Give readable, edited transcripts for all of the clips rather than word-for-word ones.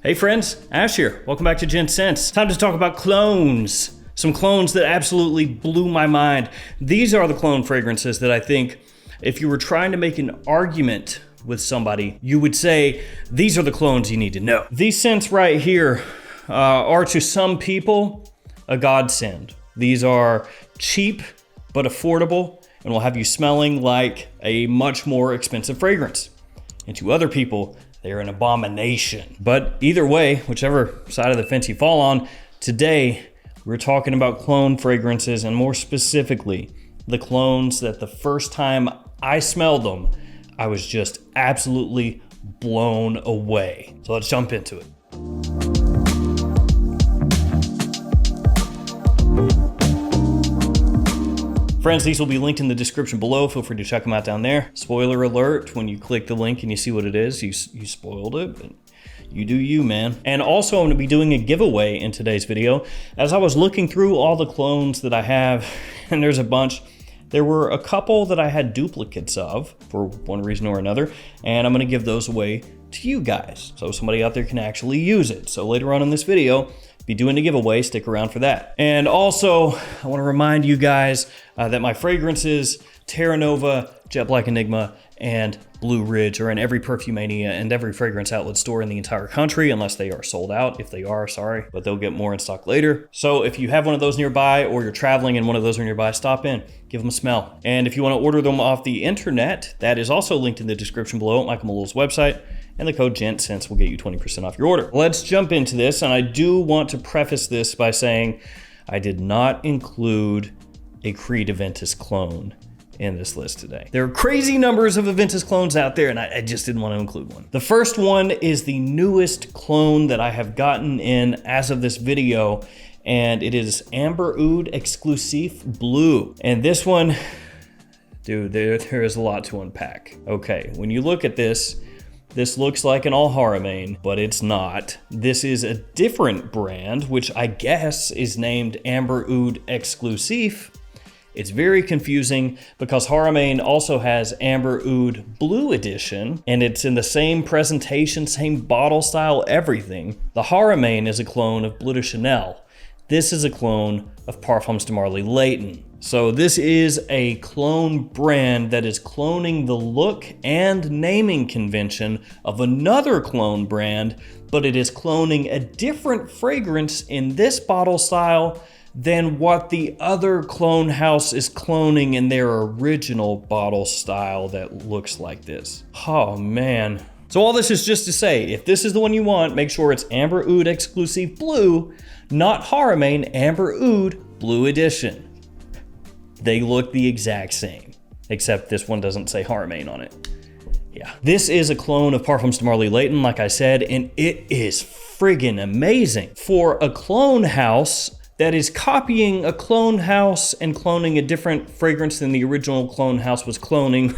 Hey friends, Ash here. Welcome back to Gents. Time to talk about clones. Some clones that absolutely blew my mind. These are the clone fragrances that I think if you were trying to make an argument with somebody, you would say, these are the clones you need to know. These scents right here are to some people a godsend. These are cheap but affordable and will have you smelling like a much more expensive fragrance. And to other people, they're an abomination. But either way, whichever side of the fence you fall on, today we're talking about clone fragrances, and more specifically, the clones that the first time I smelled them, I was just absolutely blown away. So let's jump into it. Friends, these will be linked in the description below. Feel free to check them out down there. Spoiler alert, when you click the link and you see what it is, you spoiled it, but you do you, man. And also, I'm gonna be doing a giveaway in today's video. As I was looking through all the clones that I have, and there's a bunch, there were a couple that I had duplicates of for one reason or another, and I'm gonna give those away to you guys, so somebody out there can actually use it. So later on in this video, be doing a giveaway, stick around for that. And also, I wanna remind you guys that my fragrances, Terra Nova, Jet Black Enigma, and Blue Ridge are in every Perfumania and every fragrance outlet store in the entire country, unless they are sold out. If they are, sorry, but they'll get more in stock later. So if you have one of those nearby, or you're traveling and one of those are nearby, stop in, give them a smell. And if you wanna order them off the internet, that is also linked in the description below at Michael Malul's website, and the code GENTS will get you 20% off your order. Let's jump into this, and I do want to preface this by saying I did not include a Creed Aventus clone in this list today. There are crazy numbers of Aventus clones out there, and I just didn't want to include one. The first one is the newest clone that I have gotten in as of this video, and it is Amber Oud Exclusive Blue. And this one, dude, there is a lot to unpack. Okay, when you look at this looks like an Al-Haramain, but it's not. This is a different brand, which I guess is named Amber Oud Exclusive. It's very confusing because Haramain also has Amber Oud Blue Edition, and it's in the same presentation, same bottle style, everything. The Haramain is a clone of Bleu de Chanel. This is a clone of Parfums de Marly Layton. So this is a clone brand that is cloning the look and naming convention of another clone brand, but it is cloning a different fragrance in this bottle style than what the other clone house is cloning in their original bottle style that looks like this. Oh man. So all this is just to say, if this is the one you want, make sure it's Amber Oud Exclusive Blue, not Haramain, Amber Oud Blue Edition. They look the exact same, except this one doesn't say Haramain on it. Yeah. This is a clone of Parfums de Marly Layton, like I said, and it is friggin' amazing. For a clone house that is copying a clone house and cloning a different fragrance than the original clone house was cloning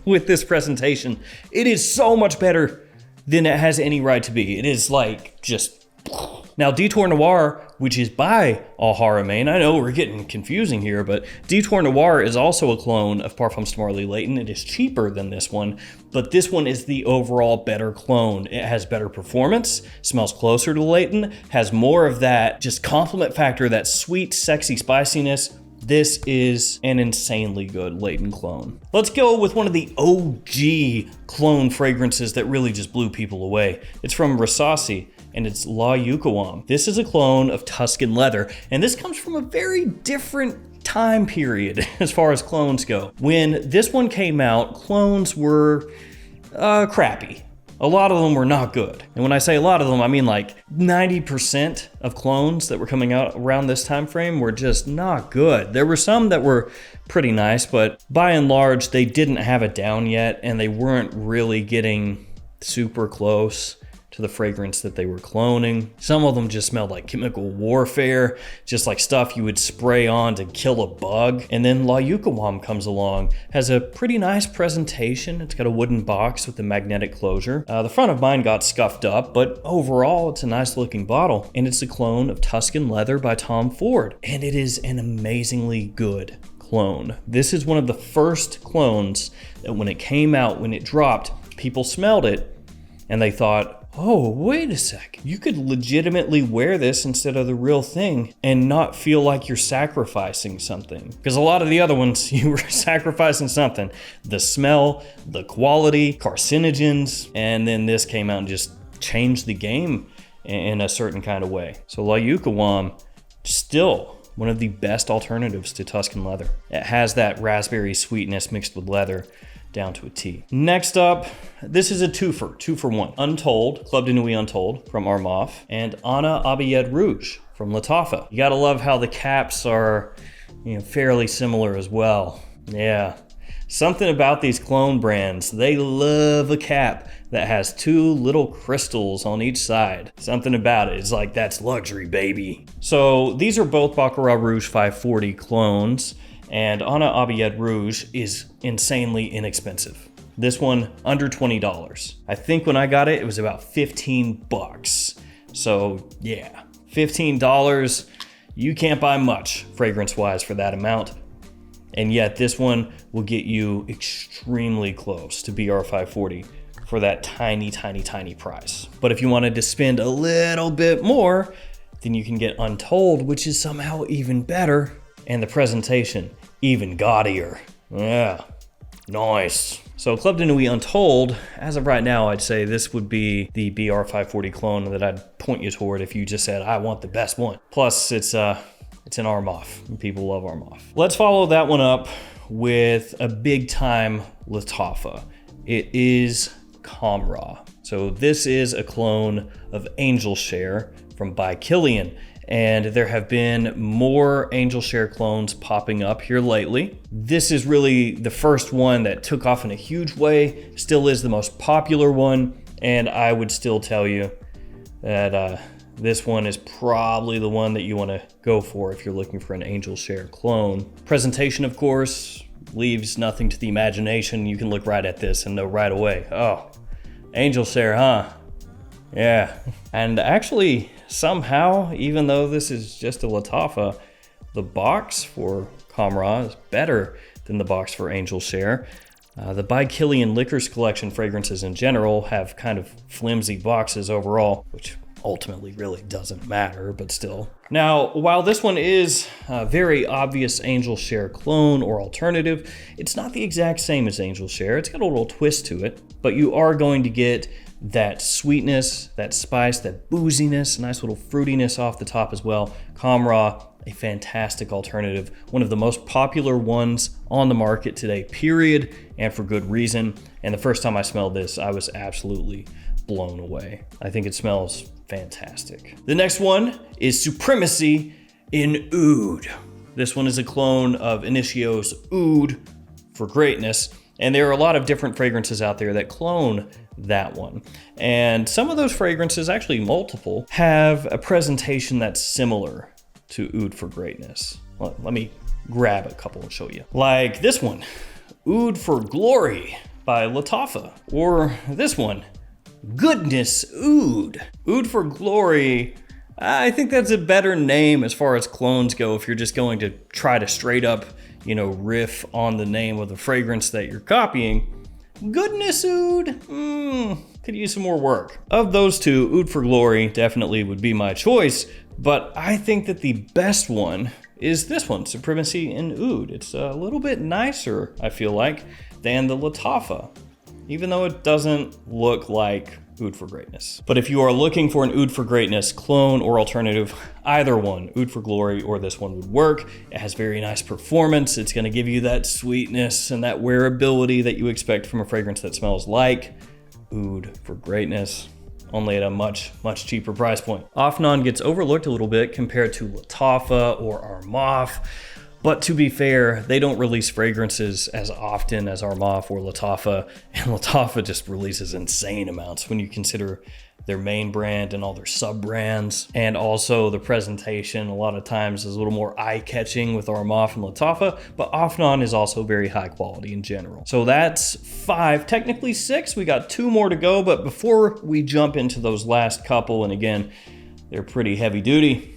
with this presentation, it is so much better than it has any right to be. It is like just... Now, Detour Noir, which is by Al-Haramain, I know we're getting confusing here, but Detour Noir is also a clone of Parfums de Marly Layton. It is cheaper than this one, but this one is the overall better clone. It has better performance, smells closer to Layton, has more of that just compliment factor, that sweet, sexy spiciness. This is an insanely good Layton clone. Let's go with one of the OG clone fragrances that really just blew people away. It's from Rasasi, and it's La Yukawam. This is a clone of Tuscan Leather, and this comes from a very different time period as far as clones go. When this one came out, clones were crappy. A lot of them were not good. And when I say a lot of them, I mean like 90% of clones that were coming out around this time frame were just not good. There were some that were pretty nice, but by and large, they didn't have it down yet, and they weren't really getting super close to the fragrance that they were cloning. Some of them just smelled like chemical warfare, just like stuff you would spray on to kill a bug. And then La Yukawam comes along, has a pretty nice presentation. It's got a wooden box with a magnetic closure. The front of mine got scuffed up, but overall it's a nice looking bottle. And it's a clone of Tuscan Leather by Tom Ford. And it is an amazingly good clone. This is one of the first clones that when it came out, when it dropped, people smelled it and they thought, oh, wait a sec. You could legitimately wear this instead of the real thing and not feel like you're sacrificing something. Because a lot of the other ones, you were sacrificing something. The smell, the quality, carcinogens, and then this came out and just changed the game in a certain kind of way. So La Yukawam, still one of the best alternatives to Tuscan leather. It has that raspberry sweetness mixed with leather down to a T. Next up, this is a twofer, 2-for-1. Untold, Club de Nuit Untold from Armaf, and Ana Abiyed Rouge from Lattafa. You gotta love how the caps are, fairly similar as well. Yeah. Something about these clone brands, they love a cap that has 2 little crystals on each side. Something about it, it's like, that's luxury, baby. So these are both Baccarat Rouge 540 clones, and Ana Abiyed Rouge is insanely inexpensive. This one, under $20. I think when I got it, it was about 15 bucks. So yeah, $15, you can't buy much fragrance-wise for that amount. And yet this one will get you extremely close to BR540 for that tiny, tiny, tiny price. But if you wanted to spend a little bit more, then you can get Untold, which is somehow even better, and the presentation even gaudier. Yeah, nice. So Club de Nuit Untold, as of right now, I'd say this would be the BR540 clone that I'd point you toward if you just said, I want the best one. Plus, it's an Armaf, and people love Armaf. Let's follow that one up with a big time Lattafa. It is Comra. So this is a clone of Angel Share from By Killian. And there have been more Angel Share clones popping up here lately. This is really the first one that took off in a huge way, still is the most popular one, and I would still tell you that this one is probably the one that you want to go for if you're looking for an Angel Share clone. Presentation, of course, leaves nothing to the imagination. You can look right at this and know right away, oh, Angel Share, huh? Yeah. And actually, somehow, even though this is just a Lattafa, the box for Comra is better than the box for Angel Share. The By Killian Liquors Collection fragrances in general have kind of flimsy boxes overall, which ultimately really doesn't matter, but still. Now, while this one is a very obvious Angel Share clone or alternative, it's not the exact same as Angel Share. It's got a little twist to it, but you are going to get that sweetness, that spice, that booziness, nice little fruitiness off the top as well. Comra, a fantastic alternative, one of the most popular ones on the market today, period, and for good reason. And the first time I smelled this, I was absolutely blown away. I think it smells fantastic. The next one is Supremacy in Oud. This one is a clone of Initio's Oud for Greatness, and there are a lot of different fragrances out there that clone that one. And some of those fragrances, actually multiple, have a presentation that's similar to Oud for Greatness. Well, let me grab a couple and show you. Like this one, Oud for Glory by Lattafa. Or this one, Goodness Oud. Oud for Glory, I think that's a better name as far as clones go if you're just going to try to straight up, riff on the name of the fragrance that you're copying. Goodness Oud, could use some more work. Of those two, Oud for Glory definitely would be my choice, but I think that the best one is this one, Supremacy in Oud. It's a little bit nicer, I feel like, than the Lattafa, even though it doesn't look like Oud for Greatness. But if you are looking for an Oud for Greatness clone or alternative, either one, Oud for Glory or this one would work. It has very nice performance. It's going to give you that sweetness and that wearability that you expect from a fragrance that smells like Oud for Greatness, only at a much, much cheaper price point. Afnan gets overlooked a little bit compared to Lattafa or Armaf. But to be fair, they don't release fragrances as often as Armaf or Lattafa, and Lattafa just releases insane amounts when you consider their main brand and all their sub-brands. And also the presentation a lot of times is a little more eye-catching with Armaf and Lattafa, but Afnan is also very high quality in general. So that's 5, technically 6. We got 2 more to go, but before we jump into those last couple, and again, they're pretty heavy duty,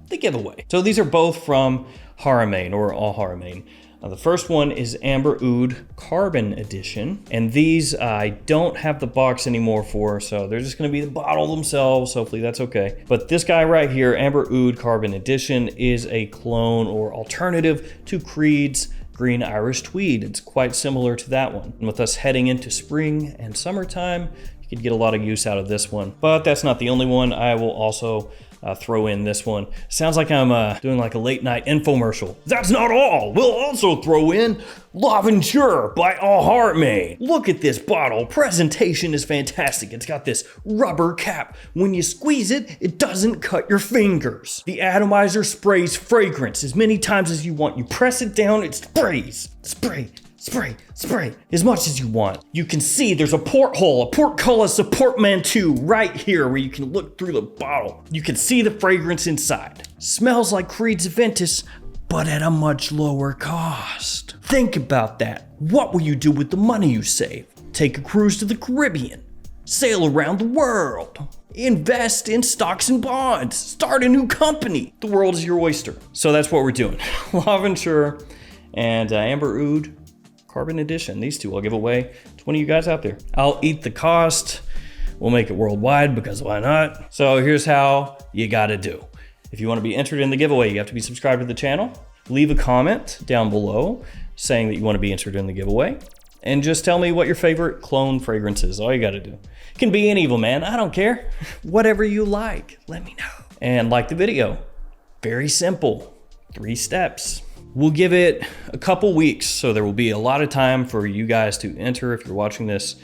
the giveaway. So these are both from Haramain or Al Haramain. Now, the first one is Amber Oud Carbon Edition. And these I don't have the box anymore for, so they're just gonna be the bottle themselves. Hopefully that's okay. But this guy right here, Amber Oud Carbon Edition, is a clone or alternative to Creed's Green Irish Tweed. It's quite similar to that one. And with us heading into spring and summertime, you could get a lot of use out of this one. But that's not the only one. I will also throw in this one. Sounds like I'm doing like a late night infomercial. That's not all. We'll also throw in L'Aventure by A Heart Made. Look at this bottle. Presentation is fantastic. It's got this rubber cap. When you squeeze it, it doesn't cut your fingers. The atomizer sprays fragrance as many times as you want. You press it down, it sprays. Spray, spray, spray as much as you want. You can see there's a porthole, a portcullis, a portmanteau right here where you can look through the bottle. You can see the fragrance inside. Smells like Creed's Ventus, but at a much lower cost. Think about that. What will you do with the money you save? Take a cruise to the Caribbean, sail around the world, invest in stocks and bonds, start a new company. The world is your oyster. So that's what we're doing. L'Aventure and Amber Oud Carbon Edition. These two I'll give away to one of you guys out there. I'll eat the cost. We'll make it worldwide because why not? So here's how you gotta do. If you want to be entered in the giveaway, you have to be subscribed to the channel. Leave a comment down below saying that you want to be entered in the giveaway. And just tell me what your favorite clone fragrance is. All you gotta do. It can be any of them, man. I don't care. Whatever you like, let me know. And like the video. Very simple. 3 steps. We'll give it a couple weeks, so there will be a lot of time for you guys to enter. If you're watching this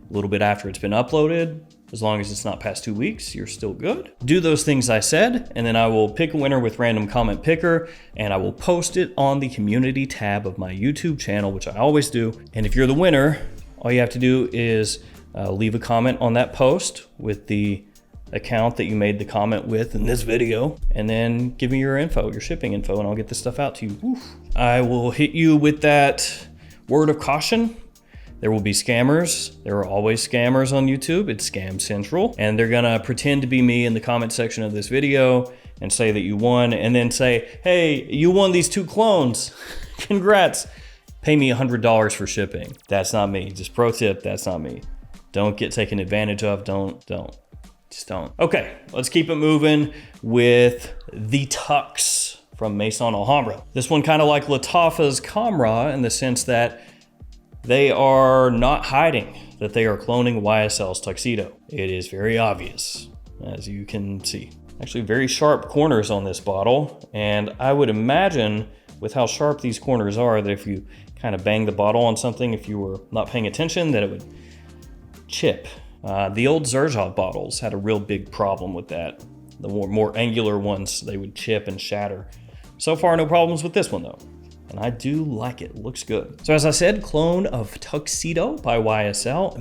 a little bit after it's been uploaded, as long as it's not past 2 weeks, you're still good. Do those things I said, and then I will pick a winner with random comment picker, and I will post it on the community tab of my YouTube channel, which I always do. And if you're the winner, all you have to do is leave a comment on that post with the account that you made the comment with in this video, and then give me your info, your shipping info, and I'll get this stuff out to you. Oof. I will hit you with that word of caution. There will be scammers. There are always scammers on YouTube. It's Scam Central, and they're gonna pretend to be me in the comment section of this video and say that you won, and then say, hey, you won these 2 clones. Congrats. Pay me $100 for shipping. That's not me. Just pro tip, that's not me. Don't get taken advantage of. Don't. Just don't. Okay, let's keep it moving with the Tux from Maison Alhambra. This one kind of like Lattafa's Comra in the sense that they are not hiding that they are cloning YSL's Tuxedo. It is very obvious, as you can see. Actually, very sharp corners on this bottle, and I would imagine with how sharp these corners are that if you kind of bang the bottle on something, if you were not paying attention, that it would chip. The old Xerxes bottles had a real big problem with that. The more angular ones, they would chip and shatter. So far, no problems with this one though. And I do like it, looks good. So as I said, clone of Tuxedo by YSL,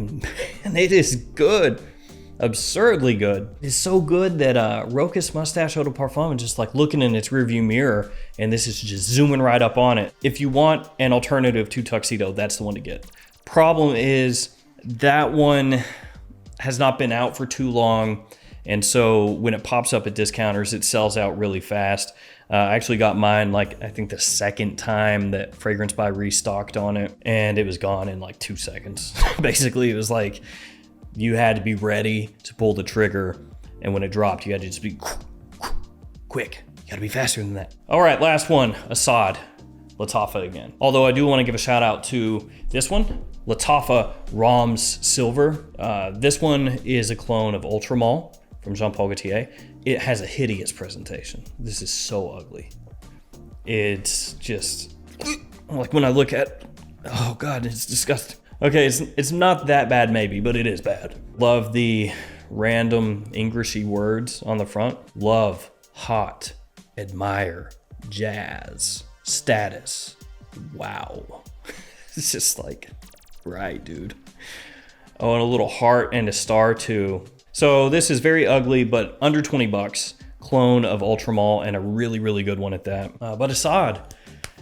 and it is good, absurdly good. It's so good that Rochas Mustache Eau de Parfum is just like looking in its rearview mirror, and this is just zooming right up on it. If you want an alternative to Tuxedo, that's the one to get. Problem is, that one has not been out for too long, and so when it pops up at discounters, it sells out really fast. I actually got mine like I think the second time that Fragrance Buy restocked on it, and it was gone in like 2 seconds. Basically, it was like you had to be ready to pull the trigger, and when it dropped, you had to just be quick. You gotta be faster than that. All right, last one, Assad. Lattafa again. Although I do want to give a shout out to this one, Lattafa Rams Silver. This one is a clone of Ultramall from Jean Paul Gaultier. It has a hideous presentation. This is so ugly. It's just, like when I look at, oh God, it's disgusting. Okay, it's not that bad maybe, but it is bad. Love the random Englishy words on the front. Love, hot, admire, jazz, status. Wow. It's just like, right, dude. Oh, and a little heart and a star too. So this is very ugly, but under 20 bucks. Clone of Ultramall, and a really, really good one at that. But Assad,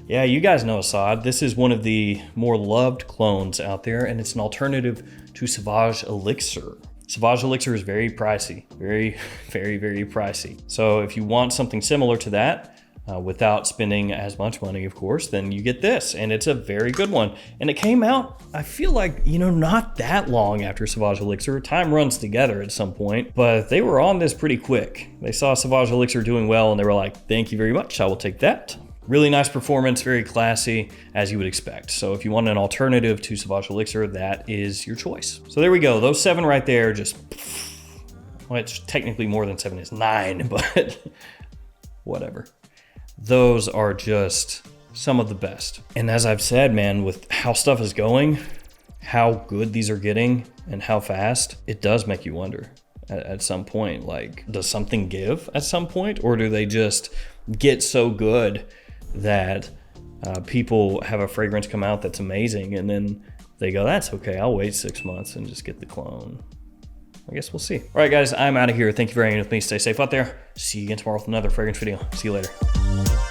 yeah, you guys know Assad. This is one of the more loved clones out there, and it's an alternative to Sauvage Elixir. Sauvage Elixir is very pricey, very, very, very pricey. So if you want something similar to that, without spending as much money, of course, then you get this, and it's a very good one. And it came out, I feel like, you know, not that long after Sauvage Elixir. Time runs together at some point, but they were on this pretty quick. They saw Sauvage Elixir doing well, and they were like, thank you very much, I will take that. Really nice performance, very classy, as you would expect. So if you want an alternative to Sauvage Elixir, that is your choice. So there we go, those 7 right there, just, well, it's technically more than 7, it's 9, but whatever. Those are just some of the best. And as I've said, man, with how stuff is going, how good these are getting, and how fast, it does make you wonder at some point, like, does something give at some point? Or do they just get so good that people have a fragrance come out that's amazing, and then they go, that's okay, I'll wait 6 months and just get the clone. I guess we'll see. All right, guys, I'm out of here. Thank you for hanging with me. Stay safe out there. See you again tomorrow with another fragrance video. See you later.